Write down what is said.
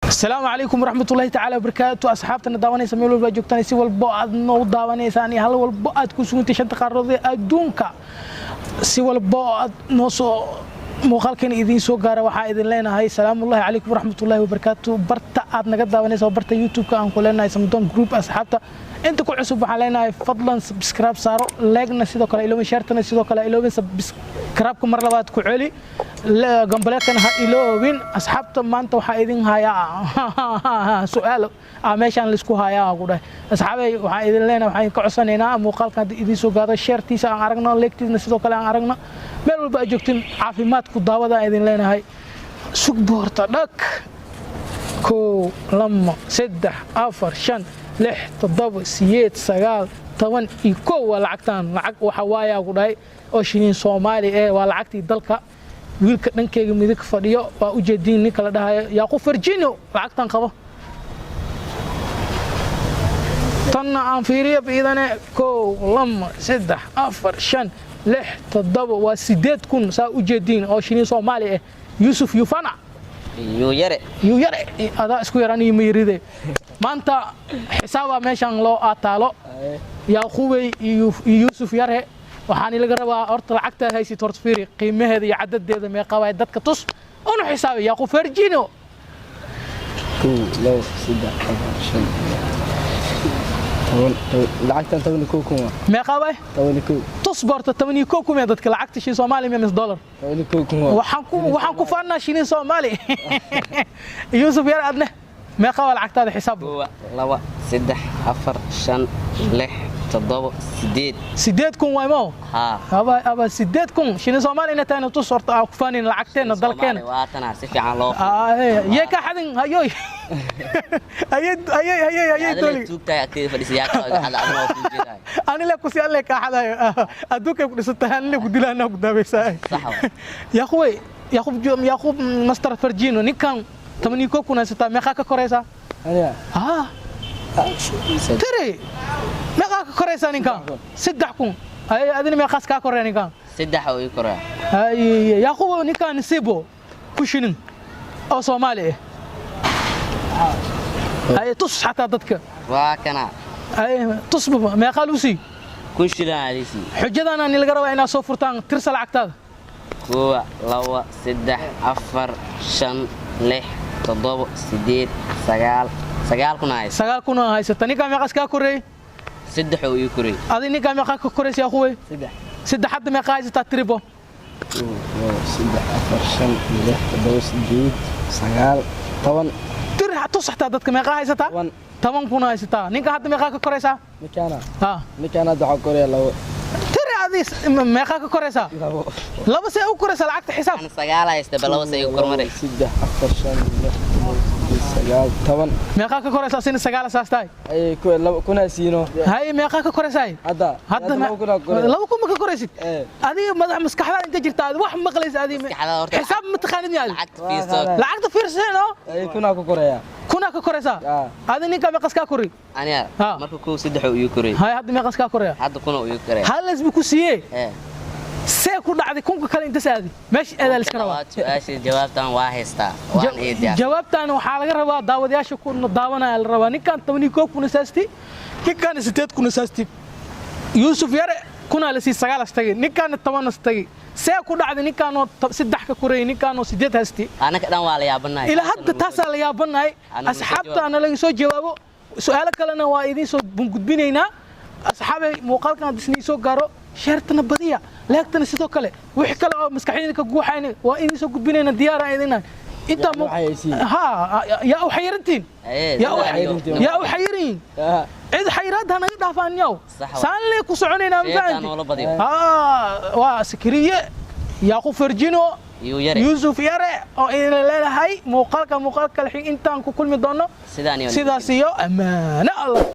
السلام عليكم ورحمة الله تعالى وبركاته أصحابتنا داوانيسا meel walba joogtaan si walba aad noo daawanaysaan hal walba aad ku sugan tahay taqarrada adduunka si walba aad noo soo muuqaalkan idin soo gaara waxa idin leenahay salaamu alaykum warahmatullahi wabarakatuh barta aad naga daawanayso barta YouTube-ka aan ku leenahay Samdon Group asxaabta inta ku cusub waxaan leenahay fadlan subscribe saaro like-na sidoo kale iloomin share-tana sidoo kale iloomin subscribe-ka mar labaad ku celi gambaleedkan ha iloowin asxaabta maanta waxa idin hayaa su'aalo meeshan la isku hayaa ugu dhahay asxaabay waxa idin leenahay waxaan ka codsanaynaa muuqaalkan idin soo gaaro share-tiisa aan aragno like-tiisna sidoo kale aan aragno meel walba joogtiin caafimaadku daawada idin leenahay sug boorta dhag كو لما سدح أفر شن لح تضب سيد سجال طبعا يكو والعكتان لعك وحوايا قراي أشينين صومالي والعكتي دلك ويلك ننكي ميدك فريو وأجدين نكلا ده ياقو فرجينو العكتان خبا طنا عن فيريا بإذن كو لما سدح أفر شن لح تضب وسيدات كون سأجدين أشينين صومالي يوسف يوفانا يو يرى هذا اسكو يراني ميريده مانتا حسابا ميشان لو اتالو يا خوي يوسف يرى waxaan ilaga rabaa horta lacagta haysi tortfiri qiimaheeda iyo cadadeeda meeqa way dadka tus oo xisaabi yaa qof farjino لو سيدا شن lacagtan 10 kuma meeqa way 10 تصبرت 80 كوكو dadka lacagta shii Soomaali meemis dollar 10 kuma waxaan ku faanaa shii Soomaali Yusuf yar adna meeqa waa lacagtaada xisaab 2 3 4 5 6 7 8 sideed kun way mo aba sideed kun shii Soomaali inta ayna tusorto ku faanin lacagteena dalkeena waatana si fiican loo yee ka xadin hayoy ayay doli tuugtay aktii fadhiisiyaa ka hadalna oo ku jeeday أنا لا كوسي الله كأحد أدوك يقول ستهان لك ودي لنا قدامي ساي يا أخوي يا أخو مستر فرجينو نكان تمني كوكونا ستا مخاك كوريسا أنا تري مخاك كوريسا نكان سدحكم أي أدنى مخاس كاكوري نكان سدح أو يكوري يا أخو نكان نسيبو كوشين أو صومالي أي تص حتى ضدك واكنا أي تصبح ما قالوسي كل شيء عليسي حجة أنا نلقى رواي ناس صفرتان ترسل عكتاد هو لو سدح أفر شن لح تضرب سديد سجال كنا هاي ستاني كم يقاس كاكوري سدح ويكوري أذني كم يقاس كاكوري يا أخوي سدح حد ما يقاس تتربو سدح أفر شن لح تضرب سديد سجال طبعا ترى تصح تادت كم يقاس تا تمام كنا هايستا نيكا حد ميقاك كوريسا نيكانا دعا كوريا لو ترى عديس ميقاك كوريسا لا بس او كوريسا لعقت حساب انا سقالا يستبلا بس اي كورمري سيده اكثر شان سقال طبعا ميقاك كوريسا سين سقالا ساستاي اي كنا سينو هاي ميقاك كوريساي هذا لو كنا كوريسيت هذه مدح مسكحدا انت جرتا wax maqlays adi حساب متخانين يعني لعقت فيرسينو اي كنا كوريا كنا كوريسا هذا نيكا ميقاس كوري انا marka ku saddex uu yukuri هاي هذا ميقاس كوريا hada kuna uu yukuri hal isbu ku siiyay see ku dhacday kunka kale inta saadi meesh eeda la iska rabaa su'aasha jawaabtan waa haystaa waan eedaa jawaabtan waxa laga rabaa daawadayaasha ku daawanaya la rabaa ninkan 10 koob kuna saasti ninkan 8 kuna saasti Yusuf yare kuna la si sagaal astagay ninkan 10 astagay see ku dhacday ninkan saddex ka koreey ninkan 8 haasti anaka dhan waa la yaabanahay ila hadda taas la yaabanahay asxaabta ana laga soo jawaabo su'aalo kalena waa idin soo gudbinaynaa asxaabay muuqaalkan disney soo gaaro شرطنا بديع لكن sidoo kale wix kale oo maskaxdayna ka guuxayna waa in soo gudbinayna diyaar ah idin inta ha ya u xayrantiin ya u xayrin cid xayraad hana dhaafaan yow saan leey ku soconayna ma fahanti ha waa sikriye ya ku farjino Yusuf yare oo in leeyahay muuqaalka intaan ku kulmi doono sidaas iyo amaana Allah